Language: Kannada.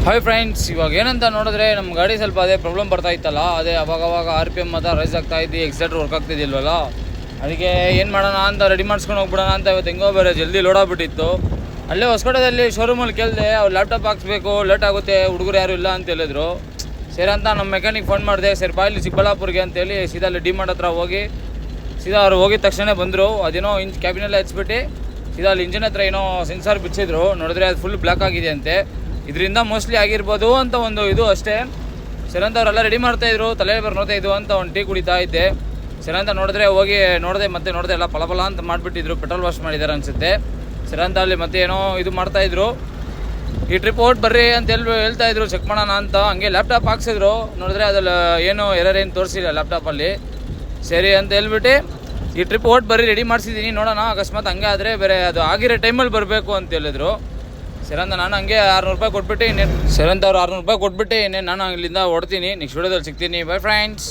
ಹಾಯ್ ಫ್ರೆಂಡ್ಸ್, ಇವಾಗ ಏನಂತ ನೋಡಿದ್ರೆ ನಮ್ಮ ಗಾಡಿ ಸ್ವಲ್ಪ ಅದೇ ಪ್ರಾಬ್ಲಮ್ ಬರ್ತಾ ಇತ್ತಲ್ಲ, ಅದೇ ಅವಾಗ RPM ಮಾತ್ರ ರೈಸ್ ಆಗ್ತಾ ಇದ್ದು, ಎಕ್ಸೆಟ್ರ್ ವರ್ಕ್ ಆಗ್ತಿದ್ದಿಲ್ವಲ್ಲ. ಅದಕ್ಕೆ ಏನು ಮಾಡೋಣ ಅಂತ ರೆಡಿ ಮಾಡಿಸ್ಕೊಂಡು ಹೋಗ್ಬಿಡೋಣ ಅಂತ. ಇವತ್ತು ಹೆಂಗೋ ಬೇರೆ ಜಲ್ದಿ ಲೋಡ್ ಆಗ್ಬಿಟ್ಟಿತ್ತು. ಅಲ್ಲೇ ಹೊಸಕೋಟೆದಲ್ಲಿ ಶೋರೂಮಲ್ಲಿ ಕೇಳಿದೆ, ಅವ್ರು ಲ್ಯಾಪ್ಟಾಪ್ ಹಾಕ್ಸ್ಬೇಕು, ಲೇಟ್ ಆಗುತ್ತೆ, ಹುಡುಗರು ಯಾರು ಇಲ್ಲ ಅಂತ ಹೇಳಿದ್ರು. ಸರಿ ಅಂತ ನಮ್ಮ ಮೆಕ್ಯಾನಿಕ್ ಫೋನ್ ಮಾಡಿದೆ. ಸರಿ ಬಾಯಲ್ಲಿ ಚಿಕ್ಕಬಳ್ಳಾಪುರ್ಗೆ ಅಂತೇಳಿ ಸೀದಾ ಅಲ್ಲಿ ಡಿ-ಮಾರ್ಟ್ ಹತ್ರ ಹೋಗಿ ಸೀದಾ ಅವ್ರು ಹೋಗಿದ ತಕ್ಷಣ ಬಂದರು. ಅದೇನೋ ಕ್ಯಾಬಿನೆಲ್ಲ ಹಚ್ಬಿಟ್ಟು ಸೀದಾ ಅಲ್ಲಿ ಇಂಜಿನ್ ಹತ್ರ ಏನೋ ಸೆನ್ಸಾರ್ ಬಿಚ್ಚಿದ್ರು. ನೋಡಿದ್ರೆ ಅದು ಫುಲ್ ಬ್ಲಾಕ್ ಆಗಿದೆ ಅಂತೆ. ಇದರಿಂದ ಮೋಸ್ಟ್ಲಿ ಆಗಿರ್ಬೋದು ಅಂತ ಒಂದು ಇದು ಅಷ್ಟೇ. ಸರಿ ಅಂತ ಅವರೆಲ್ಲ ರೆಡಿ ಮಾಡ್ತಾಯಿದ್ರು, ತಲೆ ನೋಡ್ತಾ ಇದ್ದು ಅಂತ ಒಂದು ಟೀ ಕುಡಿತಾ ಇದ್ದೆ. ಸರಿ ಅಂತ ನೋಡಿದ್ರೆ ಹೋಗಿ ನೋಡಿದೆ ಎಲ್ಲ ಫಲ ಅಂತ ಮಾಡಿಬಿಟ್ಟಿದ್ರು. ಪೆಟ್ರೋಲ್ ವಾಶ್ ಮಾಡಿದ್ದಾರೆ ಅನಿಸುತ್ತೆ. ಸರಿ ಅಂತ ಅಲ್ಲಿ ಮತ್ತೆ ಏನೋ ಇದು ಮಾಡ್ತಾಯಿದ್ರು. ಈ ಟ್ರಿಪ್ ಹೊಟ್ಟು ಬರ್ರಿ ಅಂತ ಹೇಳ್ತಾಯಿದ್ರು, ಚೆಕ್ ಮಾಡೋಣ ಅಂತ. ಹಂಗೆ ಲ್ಯಾಪ್ಟಾಪ್ ಹಾಕ್ಸಿದ್ರು. ನೋಡಿದ್ರೆ ಅದ್ರಲ್ಲಿ ಏನು ಏನು ತೋರಿಸಿಲ್ಲ ಲ್ಯಾಪ್ಟಾಪಲ್ಲಿ. ಸರಿ ಅಂತ ಹೇಳ್ಬಿಟ್ಟು ಈ ಟ್ರಿಪ್ ಹೊಟ್ಟು ಬರ್ರಿ, ರೆಡಿ ಮಾಡಿಸಿದ್ದೀನಿ, ನೋಡೋಣ ಅಕಸ್ಮಾತ್ ಹಂಗೆ ಆದರೆ ಬೇರೆ ಅದು ಆಗಿರೋ ಟೈಮಲ್ಲಿ ಬರಬೇಕು ಅಂತ ಹೇಳಿದ್ರು. ಸರಿ ಅಂತ ನಾನು ಹಂಗೆ 600 ರೂಪಾಯಿ ಕೊಟ್ಬಿಟ್ಟು ಇನ್ನೇನು, ಸರಿ ಅಂತ ಅವ್ರು 600 ರೂಪಾಯಿ ಕೊಟ್ಬಿಟ್ಟು ಇನ್ನೇನು ನಾನು ಇಲ್ಲಿಂದ ಹೊಡ್ತೀನಿ. ನೆಕ್ಸ್ಟ್ ವಿಡಿಯೋದಲ್ಲಿ ಸಿಗ್ತೀನಿ. By friends.